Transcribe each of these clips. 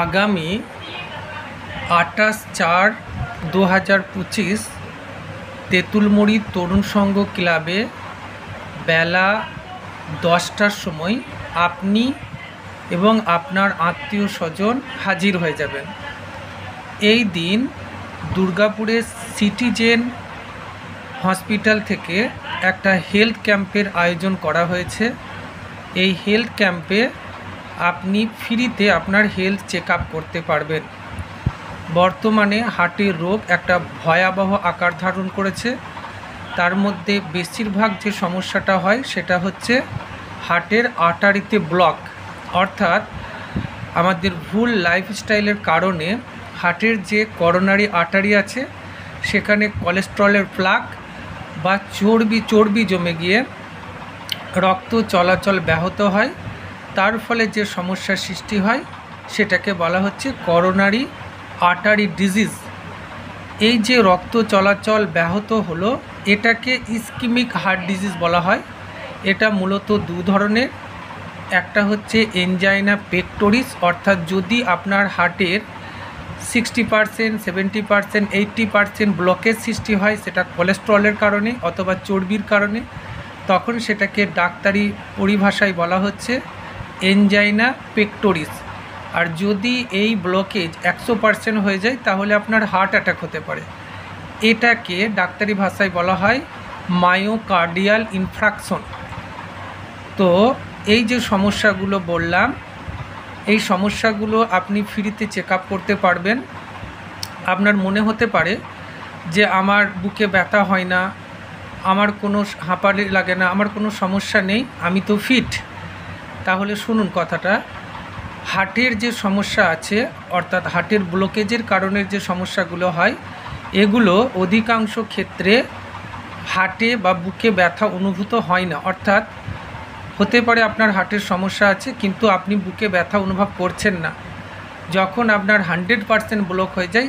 আগামী 28/4/2025 তেঁতুলমুড়ি তরুণ সংঘ ক্লাবে বেলা 10টার সময় আপনি এবং আপনার আত্মীয় স্বজন হাজির হয়ে যাবেন। এই দিন দুর্গাপুরের সিটিজেন হসপিটাল থেকে একটা হেলথ ক্যাম্পের আয়োজন করা হয়েছে। এই হেলথ ক্যাম্পে আপনি ফ্রিতে আপনার হেলথ চেক আপ করতে পারবেন। বর্তমানে হার্টের রোগ একটা ভয়াবহ আকার ধারণ করেছে। তার মধ্যে বেশিরভাগ যে সমস্যাটা হয় সেটা হচ্ছে হার্টের আর্টারিতে ব্লক, অর্থাৎ আমাদের ভুল লাইফস্টাইলের কারণে হার্টের যে করোনারি আর্টারি আছে সেখানে কোলেস্টেরলের প্লাক বা চর্বি জমে গিয়ে রক্ত চলাচল ব্যাহত হয়। তার ফলে যে সমস্যার সৃষ্টি হয় সেটাকে বলা হচ্ছে করোনারি আর্টারি ডিজিজ। এই যে রক্ত চলাচল ব্যাহত হলো এটাকে ইসকিমিক হার্ট ডিজিজ বলা হয়। এটা মূলত দু ধরনের, একটা হচ্ছে এনজাইনা পেক্টোরিস, অর্থাৎ যদি আপনার হার্টের 60%, 70%, 80% ব্লকেজ সৃষ্টি হয় সেটা কোলেস্টেরলের কারণে অথবা চর্বির কারণে, তখন সেটাকে ডাক্তারি পরিভাষায় বলা হচ্ছে এনজাইনা পেক্টোরিস। আর যদি এই ব্লকেজ 100% হয়ে যায় তাহলে আপনার হার্ট অ্যাটাক হতে পারে। এটাকে ডাক্তারি ভাষায় বলা হয় মায়োকার্ডিয়াল ইনফ্রাকশন। তো এই যে সমস্যাগুলো বললাম, এই সমস্যাগুলো আপনি ফ্রিতে চেক আপ করতে পারবেন। আপনার মনে হতে পারে যে আমার বুকে ব্যথা হয় না, আমার কোনো হাঁপানি লাগে না, আমার কোনো সমস্যা নেই, আমি তো ফিট। তাহলে শুনুন কথাটা, হার্টের যে সমস্যা আছে অর্থাৎ হার্টের ব্লকেজের কারণে যে সমস্যাগুলো হয় এগুলো অধিকাংশ ক্ষেত্রে হার্টে বা বুকে ব্যথা অনুভূত হয় না। অর্থাৎ হতে পারে আপনার হার্টের সমস্যা আছে কিন্তু আপনি বুকে ব্যথা অনুভব করছেন না। যখন আপনার 100% ব্লক হয়ে যায়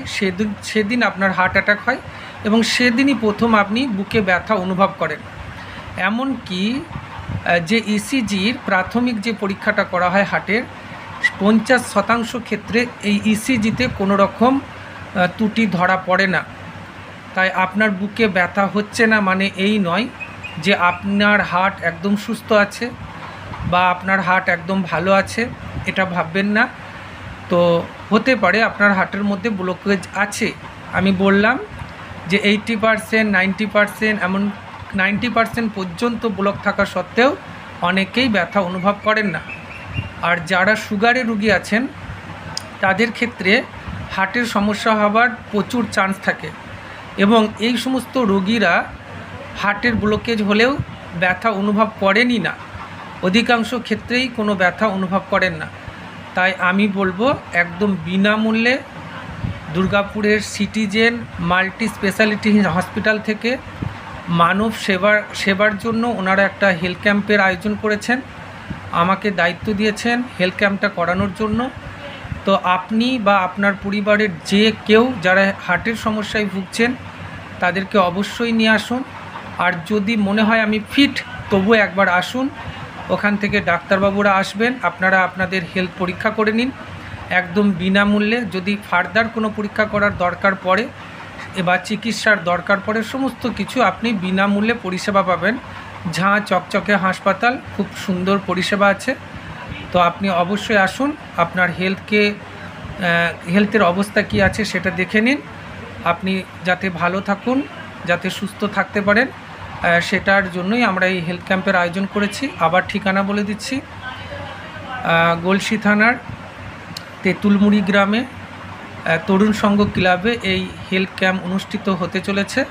সেদিন আপনার হার্ট অ্যাটাক হয় এবং সেদিনই প্রথম আপনি বুকে ব্যথা অনুভব করেন। এমনকি যে ইসিজির প্রাথমিক যে পরীক্ষাটা করা হয় হার্টের 50% ক্ষেত্রে এই ইসিজিতে কোনো রকম ত্রুটি ধরা পড়ে না। তাই আপনার বুকে ব্যথা হচ্ছে না মানে এই নয় যে আপনার হার্ট একদম সুস্থ আছে বা আপনার হার্ট একদম ভালো আছে, এটা ভাববেন না। তো হতে পারে আপনার হার্টের মধ্যে ব্লকেজ আছে। আমি বললাম যে 80%, 90%, এমন 90% পর্যন্ত ব্লক থাকা সত্ত্বেও অনেকেই ব্যথা অনুভব করেন না। আর যারা সুগারের রোগী আছেন তাদের ক্ষেত্রে হার্টের সমস্যা হওয়ার প্রচুর চান্স থাকে এবং এই সমস্ত রোগীরা হার্টের ব্লকেজ হলেও ব্যথা অনুভব করেনই না, অধিকাংশ ক্ষেত্রেই কোনো ব্যথা অনুভব করেন না। তাই আমি বলবো একদম বিনামূল্যে দুর্গাপুরের সিটিজেন মাল্টি স্পেশালিটি হসপিটাল থেকে মানব সেবার জন্য ওনারা একটা হেলথ ক্যাম্পের আয়োজন করেছেন, আমাকে দায়িত্ব দিয়েছেন হেলথ ক্যাম্পটা করানোর জন্য। তো আপনি বা আপনার পরিবারের যে কেউ যারা হার্টের সমস্যায় ভুগছেন তাদেরকে অবশ্যই নিয়ে আসুন। আর যদি মনে হয় আমি ফিট তবু একবার আসুন, ওখান থেকে ডাক্তারবাবুরা আসবেন, আপনারা আপনাদের হেলথ পরীক্ষা করে নিন একদম বিনামূল্যে। যদি ফার্দার কোনো পরীক্ষা করার দরকার পড়ে বা চিকিৎসার দরকার পড়ে সমস্ত কিছু আপনি বিনামূল্যে পরিষেবা পাবেন। ঝাঁ চকচকে হাসপাতাল, খুব সুন্দর পরিষেবা আছে। তো আপনি অবশ্যই আসুন, আপনার হেলথের অবস্থা কি আছে সেটা দেখে নিন। আপনি যাতে ভালো থাকুন, যাতে সুস্থ থাকতে পারেন, সেটার জন্যই আমরা এই হেলথ ক্যাম্পের আয়োজন করেছি। আবার ঠিকানা বলে দিচ্ছি, গলসি থানার তেঁতুলমুড়ি গ্রামে তরুণ সংঘ ক্লাবে এই হেলথ ক্যাম্প অনুষ্ঠিত হতে চলেছে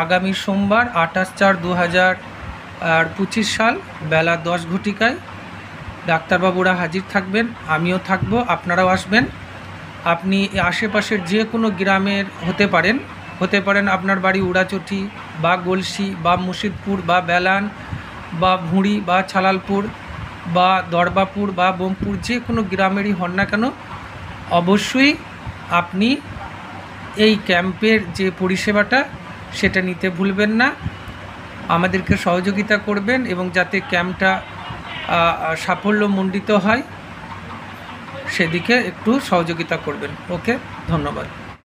আগামী সোমবার 28/4/2025 সাল বেলা 10 ঘটিকায়। ডাক্তারবাবুরা হাজির থাকবেন, আমিও থাকব, আপনারাও আসবেন। আপনি আশেপাশের যে কোনো গ্রামের হতে পারেন আপনার বাড়ি উড়াচটি বা গলসি বা মুর্শিদপুর বা বেলান বা ভুঁড়ি বা ছালালপুর বা দরবাপুর বা বোমপুর, যে কোনো গ্রামেরই হন না কেন অবশ্যই আপনি এই ক্যাম্পের যে পরিষেবাটা সেটা নিতে ভুলবেন না। আমাদেরকে সহযোগিতা করবেন এবং যাতে ক্যাম্পটা সাফল্যমণ্ডিত হয় সেদিকে একটু সহযোগিতা করবেন। ওকে, ধন্যবাদ।